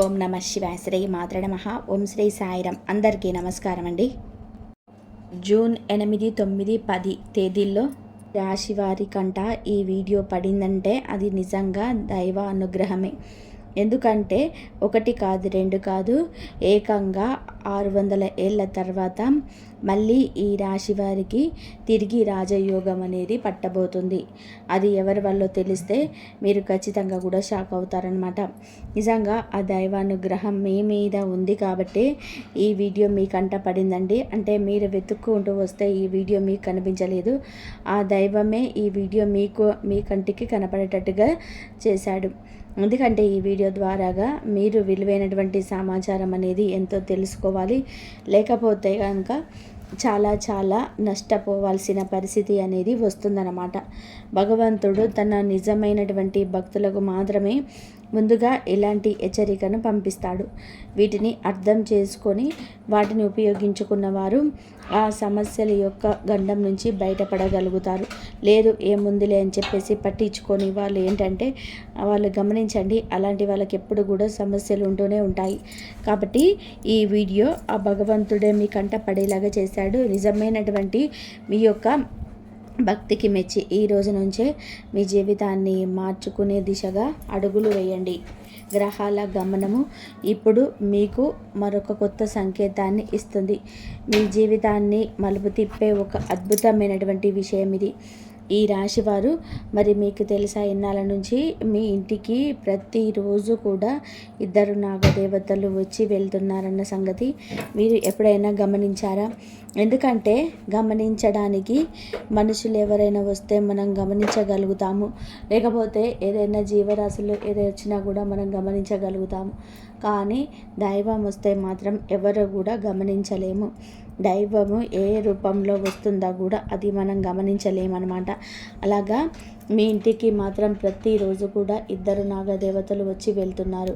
ఓం నమ శివాయ. శ్రీ మాత్ర నమః. ఓం శ్రీ సాయిరాం. అందరికీ నమస్కారం అండి. జూన్ 8, 9, 10 తేదీల్లో రాశివారి కంట ఈ వీడియో పడిందంటే అది నిజంగా దైవ అనుగ్రహమే. ఎందుకంటే ఒకటి కాదు, రెండు కాదు, ఏకంగా 600 ఏళ్ళ తర్వాత మళ్ళీ ఈ రాశి వారికి తిరిగి రాజయోగం అనేది పట్టబోతుంది. అది ఎవరి వల్ల తెలిస్తే మీరు ఖచ్చితంగా కూడా షాక్ అవుతారనమాట. నిజంగా ఆ దైవానుగ్రహం మీ మీద ఉంది కాబట్టి ఈ వీడియో మీ కంట పడిందండి. అంటే మీరు వెతుక్కుంటూ వస్తే ఈ వీడియో మీకు కనిపించలేదు. ఆ దైవమే ఈ వీడియో మీ కంటికి కనపడేటట్టుగా చేశాడు. ఎందుకంటే ఈ వీడియో ద్వారాగా మీరు విలువైనటువంటి సమాచారం అనేది ఎంతో తెలుసుకోవాలి. లేకపోతే కనుక చాలా నష్టపోవాల్సిన పరిస్థితి అనేది వస్తుందన్నమాట. భగవంతుడు తన నిజమైనటువంటి భక్తులకు మాత్రమే ముందుగా ఇలాంటి హెచ్చరికను పంపిస్తాడు. వీటిని అర్థం చేసుకొని వాటిని ఉపయోగించుకున్న వారు ఆ సమస్యల యొక్క గండం నుంచి బయటపడగలుగుతారు. లేదు ఏముందిలే అని చెప్పేసి పట్టించుకొని వాళ్ళు ఏంటంటే వాళ్ళు గమనించండి, అలాంటి వాళ్ళకి ఎప్పుడు కూడా సమస్యలు ఉంటూనే ఉంటాయి. కాబట్టి ఈ వీడియో ఆ భగవంతుడే మీ కంట పడేలాగా చేశాడు. నిజమైనటువంటి మీ యొక్క భక్తికి మెచ్చి ఈ రోజు నుంచే మీ జీవితాన్ని మార్చుకునే దిశగా అడుగులు వేయండి. గ్రహాల గమనము ఇప్పుడు మీకు మరొక కొత్త సంకేతాన్ని ఇస్తుంది. మీ జీవితాన్ని మలుపు తిప్పే ఒక అద్భుతమైనటువంటి విషయం ఇది. ఈ రాశివారు మరి మీకు తెలుసా, ఇన్నాళ్ళ నుంచి మీ ఇంటికి ప్రతిరోజు కూడా 2 నాగదేవతలు వచ్చి వెళ్తున్నారన్న సంగతి మీరు ఎప్పుడైనా గమనించారా? ఎందుకంటే గమనించడానికి మనుషులు ఎవరైనా వస్తే మనం గమనించగలుగుతాము, లేకపోతే ఏదైనా జీవరాశులు ఏదైనా వచ్చినా కూడా మనం గమనించగలుగుతాము. కానీ దైవం వస్తే మాత్రం ఎవరు కూడా గమనించలేము. దైవము ఏ రూపంలో వస్తుందో కూడా అది మనం గమనించలేమన్నమాట. అలాగా మీ ఇంటికి మాత్రం ప్రతిరోజు కూడా 2 నాగదేవతలు వచ్చి వెళ్తున్నారు.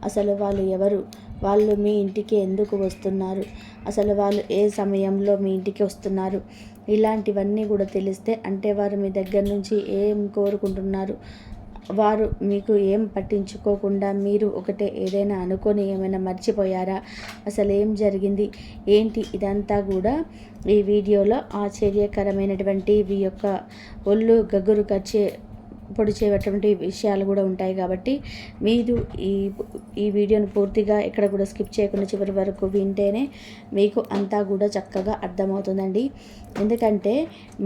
అసలు వాళ్ళు ఎవరు? వాళ్ళు మీ ఇంటికి ఎందుకు వస్తున్నారు? అసలు వాళ్ళు ఏ సమయంలో మీ ఇంటికి వస్తున్నారు? ఇలాంటివన్నీ కూడా తెలిస్తే అంటే వారు మీ దగ్గర నుంచి ఏం కోరుకుంటున్నారు, వారు మీకు ఏం పట్టించుకోకుండా మీరు ఒకటే ఏదైనా అనుకొని ఏమైనా మర్చిపోయారా, అసలు ఏం జరిగింది ఏంటి, ఇదంతా కూడా ఈ వీడియోలో ఆశ్చర్యకరమైనటువంటి ఈ యొక్క ఒళ్ళు గగురు పొడిచేటువంటి విషయాలు కూడా ఉంటాయి. కాబట్టి మీరు ఈ వీడియోని పూర్తిగా ఎక్కడ కూడా స్కిప్ చేయకుండా చివరి వరకు వింటేనే మీకు అంతా కూడా చక్కగా అర్థమవుతుందండి. ఎందుకంటే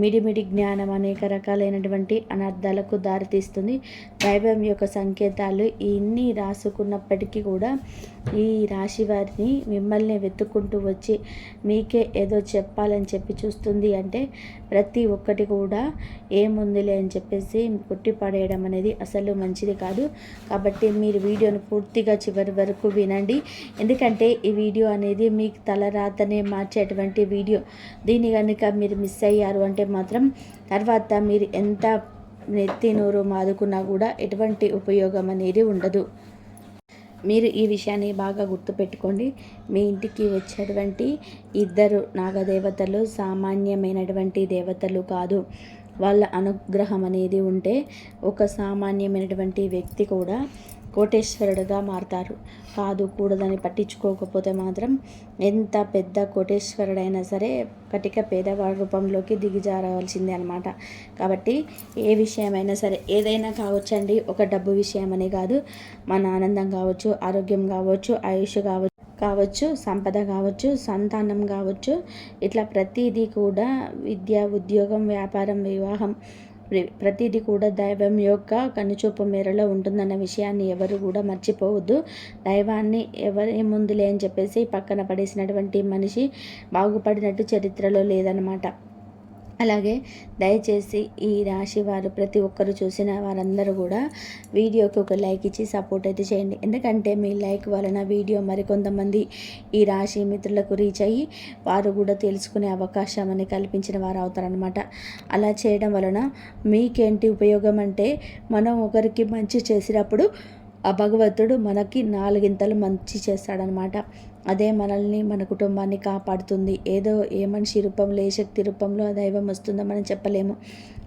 మిడిమిడి జ్ఞానం అనేక రకాలైనటువంటి అనర్థాలకు దారితీస్తుంది. దైవం యొక్క సంకేతాలు ఇన్ని రాసుకున్నప్పటికీ కూడా ఈ రాశి వారిని మిమ్మల్ని వెతుక్కుంటూ వచ్చి మీకే ఏదో చెప్పాలని చెప్పి చూస్తుంది. అంటే ప్రతి ఒక్కటి కూడా ఏముందిలే అని చెప్పేసి కొట్టి పడేయడం అనేది అసలు మంచిది కాదు. కాబట్టి మీరు వీడియోను పూర్తిగా చివరి వరకు వినండి. ఎందుకంటే ఈ వీడియో అనేది మీకు తలరాతనే మార్చేటువంటి వీడియో. దీన్ని కనుక మీరు మిస్ అయ్యారు అంటే మాత్రం తర్వాత మీరు ఎంత నెత్తి నోరు మాదుకున్నా కూడా ఎటువంటి ఉపయోగం అనేది ఉండదు. మీరు ఈ విషయాన్ని బాగా గుర్తుపెట్టుకోండి. మీ ఇంటికి వచ్చేటువంటి 2 నాగదేవతలు సామాన్యమైనటువంటి దేవతలు కాదు. వాళ్ళ అనుగ్రహం అనేది ఉంటే ఒక సామాన్యమైనటువంటి వ్యక్తి కూడా కోటేశ్వరుడుగా మారతారు. కూడదని పట్టించుకోకపోతే మాత్రం ఎంత పెద్ద కోటేశ్వరుడైనా సరే కటిక పేదవాడి రూపంలోకి దిగజారవలసిందే అనమాట. కాబట్టి ఏ విషయమైనా సరే ఏదైనా కావచ్చండి, ఒక డబ్బు విషయం అనే కాదు, మన ఆనందం కావచ్చు, ఆరోగ్యం కావచ్చు, ఆయుష్ కావచ్చు, సంపద కావచ్చు, సంతానం కావచ్చు, ఇట్లా ప్రతిదీ కూడా విద్య, ఉద్యోగం, వ్యాపారం, వివాహం ప్రతిదీ కూడా దైవం యొక్క కనుచూపు మేరలో ఉంటుందన్న విషయాన్ని ఎవరు కూడా మర్చిపోవద్దు. దైవాన్ని ఏముందులే అని చెప్పేసి పక్కన పడేసినటువంటి మనిషి బాగుపడినట్టు చరిత్రలో లేదనమాట. అలాగే దయచేసి ఈ రాశి వారు ప్రతి ఒక్కరు చూసిన వారందరూ కూడా వీడియోకి ఒక లైక్ ఇచ్చి సపోర్ట్ అయితే చేయండి. ఎందుకంటే మీ లైక్ వలన వీడియో మరికొంతమంది ఈ రాశి మిత్రులకు రీచ్ అయ్యి వారు కూడా తెలుసుకునే అవకాశం అని కల్పించిన వారు అవుతారనమాట. అలా చేయడం వలన మీకేంటి ఉపయోగం అంటే మనం ఒకరికి మంచి చేసినప్పుడు ఆ భగవంతుడు మనకి 4 మంచి చేస్తాడనమాట. అదే మనల్ని మన కుటుంబాన్ని కాపాడుతుంది. ఏదో ఏ మనిషి రూపంలో ఏ శక్తి రూపంలో ఆ దైవం వస్తుందో మనం చెప్పలేము.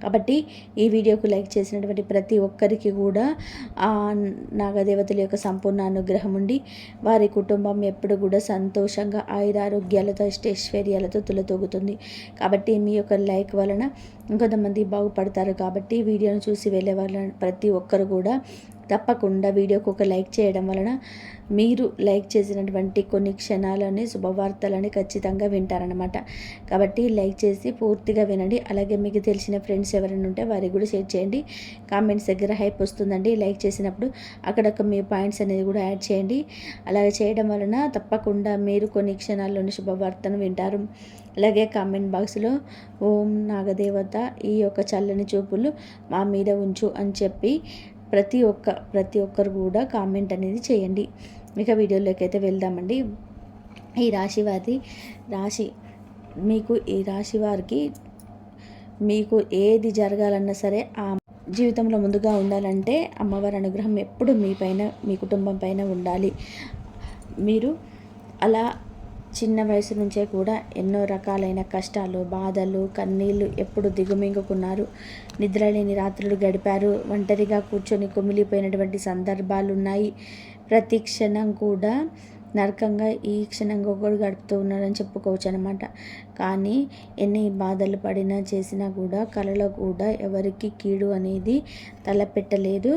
కాబట్టి ఈ వీడియోకు లైక్ చేసినటువంటి ప్రతి ఒక్కరికి కూడా ఆ నాగదేవతల యొక్క సంపూర్ణ అనుగ్రహం ఉండి వారి కుటుంబం ఎప్పుడు కూడా సంతోషంగా ఆయురారోగ్యాలతో అష్టైశ్వర్యాలతో తులతూగుతుంది. కాబట్టి మీ యొక్క లైక్ వలన ఇంకొంతమంది బాగుపడతారు. కాబట్టి వీడియోను చూసి వెళ్ళే వాళ్ళ ప్రతి ఒక్కరు కూడా తప్పకుండా వీడియోకి ఒక లైక్ చేయడం వలన మీరు లైక్ చేసినటువంటి కొన్ని క్షణాలని శుభవార్తలని ఖచ్చితంగా వింటారనమాట. కాబట్టి లైక్ చేసి పూర్తిగా వినండి. అలాగే మీకు తెలిసిన ఫ్రెండ్స్ ఎవరైనా ఉంటే వారికి కూడా షేర్ చేయండి. కామెంట్స్ దగ్గర హైప్ వస్తుందండి లైక్ చేసినప్పుడు. అక్కడక్కడ మీ పాయింట్స్ అనేది కూడా యాడ్ చేయండి. అలాగే చేయడం వలన తప్పకుండా మీరు కొన్ని క్షణాల్లోని శుభవార్తను వింటారు. అలాగే కామెంట్ బాక్స్లో ఓం నాగదేవత ఈ యొక్క చల్లని చూపులు మా మీద ఉంచు అని చెప్పి ప్రతి ఒక్కరు కూడా కామెంట్ అనేది చేయండి. ఇక వీడియోలోకి అయితే వెళ్దామండి. ఈ రాశి మీకు ఈ రాశి వారికి మీకు ఏది జరగాలన్నా సరే ఆ జీవితంలో ముందుగా ఉండాలంటే అమ్మవారి అనుగ్రహం ఎప్పుడు మీ పైన మీ కుటుంబం పైన ఉండాలి. మీరు అలా చిన్న వయసు నుంచే కూడా ఎన్నో రకాలైన కష్టాలు, బాధలు, కన్నీళ్ళు ఎప్పుడు దిగుమింగుకున్నారు. నిద్రలేని రాత్రులు గడిపారు. ఒంటరిగా కూర్చొని కుమిలిపోయినటువంటి సందర్భాలు ఉన్నాయి. ప్రతి క్షణం కూడా నరకంగా ఈ క్షణంగా ఒకరు గడుపుతూ ఉన్నారని చెప్పుకోవచ్చు అనమాట. కానీ ఎన్ని బాధలు పడినా చేసినా కూడా కలలో కూడా ఎవరికి కీడు అనేది తలపెట్టలేదు.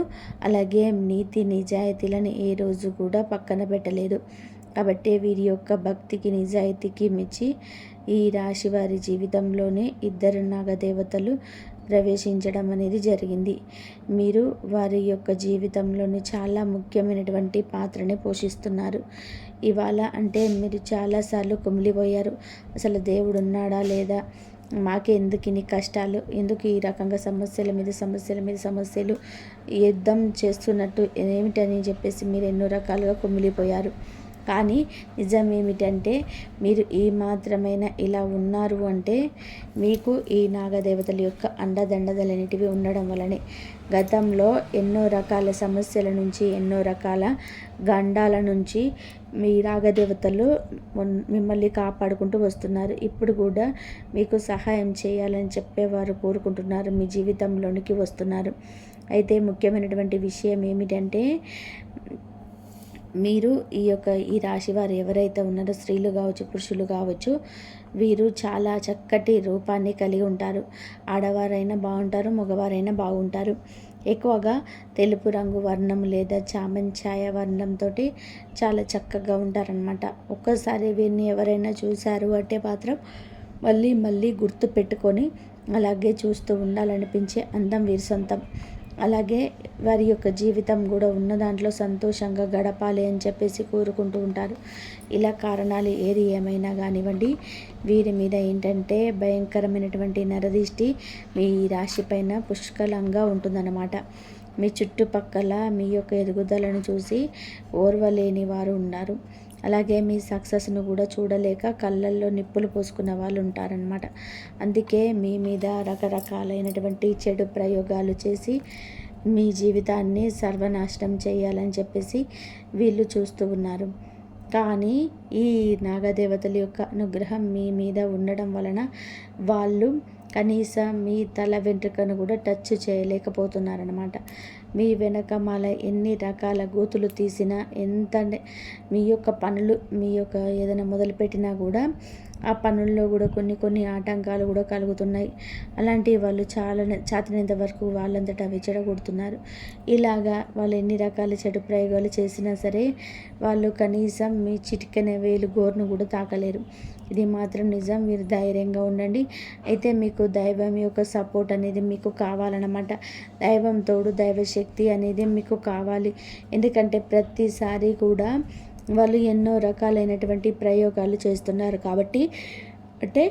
అలాగే నీతి నిజాయితీలను ఏ రోజు కూడా పక్కన పెట్టలేదు. కాబట్టి వీరి యొక్క భక్తికి నిజాయితీకి మెచ్చి ఈ రాశి వారి జీవితంలోనే ఇద్దరు నాగదేవతలు ప్రవేశించడం అనేది జరిగింది. మీరు వారి యొక్క జీవితంలోని చాలా ముఖ్యమైనటువంటి పాత్రని పోషిస్తున్నారు. ఇవాళ అంటే మీరు చాలాసార్లు కుమిలిపోయారు. అసలు దేవుడు ఉన్నాడా లేదా, మాకే ఎందుకు ఇన్ని కష్టాలు, ఎందుకు ఈ రకంగా సమస్యల మీద సమస్యలు యుద్ధం చేస్తున్నట్టు ఏమిటని చెప్పేసి మీరు ఎన్నో రకాలుగా కుమిలిపోయారు. కానీ నిజం ఏమిటంటే మీరు ఈ మాత్రమైనా ఇలా ఉన్నారు అంటే మీకు ఈ నాగదేవతల యొక్క అండదండలన్నిటివి ఉండడం వలనే. గతంలో ఎన్నో రకాల సమస్యల నుంచి ఎన్నో రకాల గండాల నుంచి మీ నాగదేవతలు మిమ్మల్ని కాపాడుకుంటూ వస్తున్నారు. ఇప్పుడు కూడా మీకు సహాయం చేయాలని చెప్పేవారు కోరుకుంటున్నారు, మీ జీవితంలోనికి వస్తున్నారు. అయితే ముఖ్యమైనటువంటి విషయం ఏమిటంటే మీరు ఈ రాశి వారు ఎవరైతే ఉన్నారో స్త్రీలు కావచ్చు, పురుషులు కావచ్చు, వీరు చాలా చక్కటి రూపాన్ని కలిగి ఉంటారు. ఆడవారైనా బాగుంటారు, మగవారైనా బాగుంటారు. ఎక్కువగా తెలుపు రంగు వర్ణం లేదా చామంచాయ వర్ణంతో చాలా చక్కగా ఉంటారనమాట. ఒక్కసారి వీరిని ఎవరైనా చూశారు అంటే మాత్రం మళ్ళీ గుర్తు పెట్టుకొని అలాగే చూస్తూ ఉండాలనిపించే అందం వీరి సొంతం. అలాగే వారి యొక్క జీవితం కూడా ఉన్న దాంట్లో సంతోషంగా గడపాలి అని చెప్పేసి కోరుకుంటూ ఉంటారు. ఇలా కారణాలు ఏది ఏమైనా కానివ్వండి, వీరి మీద ఏంటంటే భయంకరమైనటువంటి నరదిష్టి మీ రాశి పైన పుష్కలంగా ఉంటుందన్నమాట. మీ చుట్టుపక్కల మీ యొక్క ఎదుగుదలను చూసి ఓర్వలేని వారు ఉన్నారు. అలాగే మీ సక్సెస్ను కూడా చూడలేక కళ్ళల్లో నిప్పులు పోసుకున్న వాళ్ళు ఉంటారనమాట. అందుకే మీ మీద రకరకాలైనటువంటి చెడు ప్రయోగాలు చేసి మీ జీవితాన్ని సర్వనాశనం చేయాలని చెప్పేసి వీళ్ళు చూస్తూ ఉన్నారు. కానీ ఈ నాగదేవతల యొక్క అనుగ్రహం మీ మీద ఉండడం వలన వాళ్ళు కనీసం మీ తల వెంట్రుకను కూడా టచ్ చేయలేకపోతున్నారనమాట. మీ వెనకమాల ఎన్ని రకాల గోతులు తీసినా, ఎంత మీ యొక్క పనులు మీ యొక్క ఏదైనా మొదలుపెట్టినా కూడా ఆ పనుల్లో కూడా కొన్ని ఆటంకాలు కూడా కలుగుతున్నాయి. అలాంటివి వాళ్ళు చాతనంత వరకు వాళ్ళంతటా అవి చెడగొడుతున్నారు. ఇలాగా వాళ్ళు ఎన్ని రకాల చెడు ప్రయోగాలు చేసినా సరే వాళ్ళు కనీసం మీ చిటికెన వేలు గోరును కూడా తాకలేరు. ఇది మాత్రం నిజం. మీరు ధైర్యంగా ఉండండి. అయితే మీకు దైవం యొక్క సపోర్ట్ అనేది మీకు కావాలన్నమాట. దైవం తోడు, దైవశక్తి అనేది మీకు కావాలి. ఎందుకంటే ప్రతిసారి కూడా వాళ్ళు ఎన్నో రకాలైనటువంటి ప్రయోగాలు చేస్తున్నారు. కాబట్టి అంటే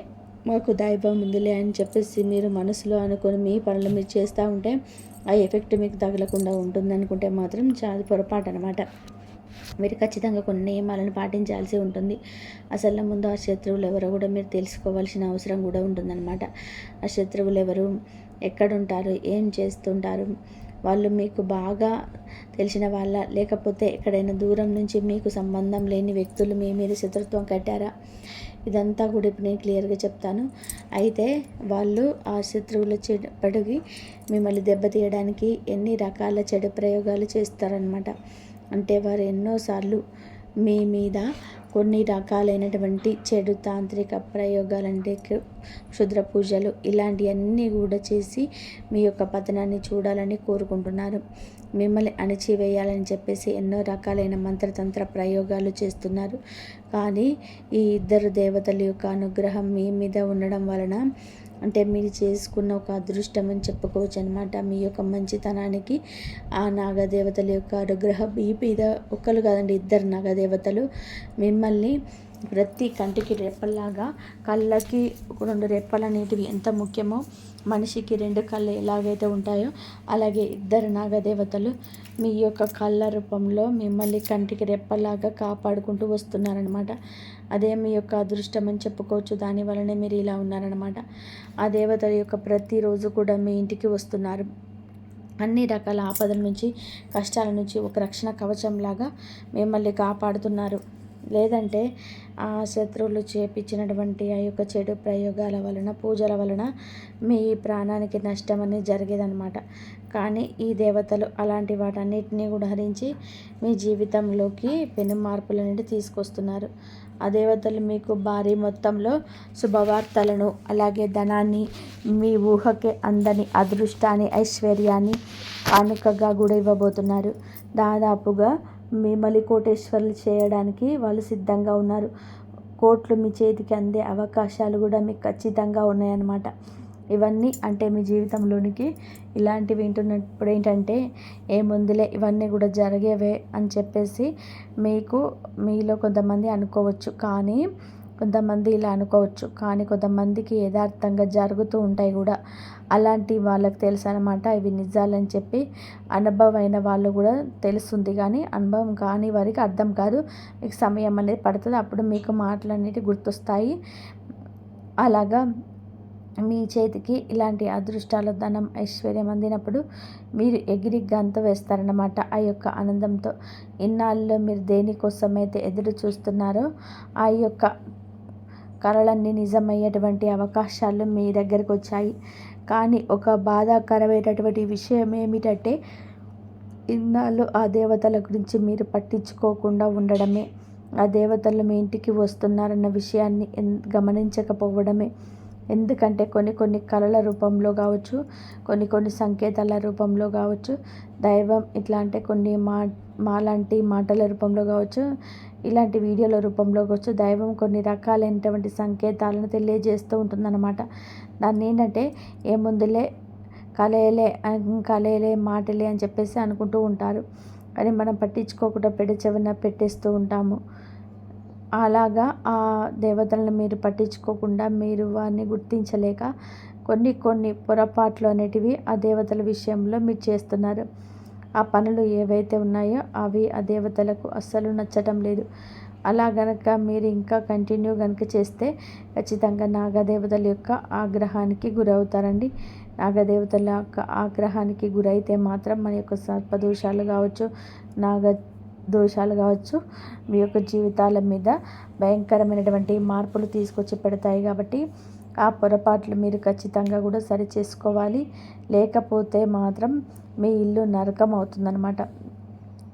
మాకు దైవం ఉందిలే అని చెప్పేసి మీరు మనసులో అనుకొని మీ పనులు మీరు చేస్తూ ఉంటే ఆ ఎఫెక్ట్ మీకు తగలకుండా ఉంటుంది అనుకుంటే మాత్రం చాలా పొరపాటు అనమాట. మీరు ఖచ్చితంగా కొన్ని నియమాలను పాటించాల్సి ఉంటుంది. అసలు ముందు ఆ శత్రువులు ఎవరో కూడా మీరు తెలుసుకోవాల్సిన అవసరం కూడా ఉంటుందన్నమాట. ఆ శత్రువులు ఎవరు, ఎక్కడుంటారు, ఏం చేస్తుంటారు, వాళ్ళు మీకు బాగా తెలిసిన వాళ్ళ, లేకపోతే ఎక్కడైనా దూరం నుంచి మీకు సంబంధం లేని వ్యక్తులు మీ మీద శత్రుత్వం కట్టారా? ఇదంతా కూడా ఇప్పుడు నేను క్లియర్గా చెప్తాను. అయితే వాళ్ళు ఆ శత్రువుల పడిగి మిమ్మల్ని దెబ్బతీయడానికి ఎన్ని రకాల చెడు ప్రయోగాలు చేస్తారనమాట. అంటే వారు ఎన్నోసార్లు మీ మీద కొన్ని రకాలైనటువంటి చెడు తాంత్రిక ప్రయోగాలు, అంటే క్షుద్ర పూజలు, ఇలాంటివన్నీ కూడా చేసి మీ యొక్క పతనాన్ని చూడాలని కోరుకుంటున్నారు. మిమ్మల్ని అణిచివేయాలని చెప్పేసి ఎన్నో రకాలైన మంత్రతంత్ర ప్రయోగాలు చేస్తున్నారు. కానీ ఈ ఇద్దరు దేవతల యొక్క అనుగ్రహం మీ మీద ఉండడం వలన, అంటే మీరు చేసుకున్న ఒక అదృష్టం అని చెప్పుకోవచ్చు అనమాట. మీ యొక్క మంచితనానికి ఆ నాగదేవతల యొక్క అనుగ్రహం మీ మీద, ఒక్కరు కాదండి, ఇద్దరు నాగదేవతలు మిమ్మల్ని ప్రతి కంటికి రెప్పల్లాగా, కళ్ళకి 2 రెప్పలు అనేటివి ఎంత ముఖ్యమో, మనిషికి 2 కళ్ళు ఎలాగైతే ఉంటాయో అలాగే ఇద్దరు నాగదేవతలు మీ యొక్క కళ్ళ రూపంలో మిమ్మల్ని కంటికి రెప్పలాగా కాపాడుకుంటూ వస్తున్నారనమాట. అదే మీ యొక్క అదృష్టం అని చెప్పుకోవచ్చు. దాని వలనే మీరు ఇలా ఉన్నారనమాట. ఆ దేవతల యొక్క ప్రతిరోజు కూడా మీ ఇంటికి వస్తున్నారు. అన్ని రకాల ఆపదల నుంచి, కష్టాల నుంచి ఒక రక్షణ కవచంలాగా మిమ్మల్ని కాపాడుతున్నారు. లేదంటే ఆ శత్రువులు చేపించినటువంటి ఆ యొక్క చెడు ప్రయోగాల వలన, పూజల వలన మీ ప్రాణానికి నష్టం అనేది జరిగేదన్నమాట. కానీ ఈ దేవతలు అలాంటి వాటన్నిటినీ కూడా హరించి మీ జీవితంలోకి పెను మార్పులు అనేది తీసుకొస్తున్నారు. ఆ దేవతలు మీకు భారీ మొత్తంలో శుభవార్తలను, అలాగే ధనాన్ని, మీ ఊహకే అందని అదృష్టాన్ని, ఐశ్వర్యాన్ని కానుకగా కూడా ఇవ్వబోతున్నారు. దాదాపుగా మిమ్మల్ని కోటేశ్వర్లు చేయడానికి వాళ్ళు సిద్ధంగా ఉన్నారు. కోట్లు మీ చేతికి అందే అవకాశాలు కూడా మీకు ఖచ్చితంగా ఉన్నాయన్నమాట. ఇవన్నీ అంటే మీ జీవితంలోనికి ఇలాంటివి వింటున్నప్పుడు ఏంటంటే, ఏముందులే ఇవన్నీ కూడా జరిగేవే అని చెప్పేసి మీలో కొంతమంది అనుకోవచ్చు. కానీ కొంతమంది ఇలా అనుకోవచ్చు, కానీ కొంతమందికి యథార్థంగా జరుగుతూ ఉంటాయి కూడా. అలాంటి వాళ్ళకి తెలుసు అనమాట ఇవి నిజాలని చెప్పి. అనుభవమైన వాళ్ళు కూడా తెలుస్తుంది, కానీ అనుభవం కాని వారికి అర్థం కాదు. మీకు సమయం అనేది పడుతుంది, అప్పుడు మీకు మాటలన్నిటి గుర్తొస్తాయి. అలాగా మీ చేతికి ఇలాంటి అదృష్టాలు, ధనం, ఐశ్వర్యం అందినప్పుడు మీరు ఎగిరి గంతు వేస్తారన్నమాట ఆ యొక్క ఆనందంతో. ఇన్నాళ్ళలో మీరు దేనికోసమైతే ఎదురు చూస్తున్నారో ఆ యొక్క కలలన్నీ నిజమయ్యేటువంటి అవకాశాలు మీ దగ్గరకు వచ్చాయి. కానీ ఒక బాధాకరమైనటువంటి విషయం ఏమిటంటే, ఇన్నాళ్ళు ఆ దేవతల గురించి మీరు పట్టించుకోకుండా ఉండడమే, ఆ దేవతలు మీ ఇంటికి వస్తున్నారన్న విషయాన్ని గమనించకపోవడమే. ఎందుకంటే కొన్ని కళల రూపంలో కావచ్చు, కొన్ని సంకేతాల రూపంలో కావచ్చు, దైవం ఇట్లా అంటే కొన్ని మాలాంటి మాటల రూపంలో కావచ్చు, ఇలాంటి వీడియోల రూపంలో కావచ్చు, దైవం కొన్ని రకాలైనటువంటి సంకేతాలను తెలియజేస్తూ ఉంటుందన్నమాట. దాన్ని ఏంటంటే ఏముందులే, కలయలే మాటలే అని చెప్పేసి అనుకుంటూ ఉంటారు. కానీ మనం పట్టించుకోకుండా చెవిన పెట్టేస్తూ ఉంటాము. అలాగా ఆ దేవతలను మీరు పట్టించుకోకుండా, మీరు వారిని గుర్తించలేక కొన్ని పొరపాట్లు అనేటివి ఆ దేవతల విషయంలో మీరు చేస్తున్నారు. ఆ పనులు ఏవైతే ఉన్నాయో అవి ఆ దేవతలకు అస్సలు నచ్చటం లేదు. అలా గనక మీరు ఇంకా కంటిన్యూ కనుక చేస్తే ఖచ్చితంగా నాగదేవతల యొక్క ఆగ్రహానికి గురవుతారండి. నాగదేవతల యొక్క ఆగ్రహానికి గురైతే మాత్రం మన యొక్క సర్పదోషాలు కావచ్చు, దోషాలు కావచ్చు, మీ యొక్క జీవితాల మీద భయంకరమైనటువంటి మార్పులు తీసుకొచ్చి పెడతాయి. కాబట్టి ఆ పొరపాట్లు మీరు ఖచ్చితంగా కూడా సరి చేసుకోవాలి. లేకపోతే మాత్రం మీ ఇల్లు నరకం అవుతుందన్నమాట.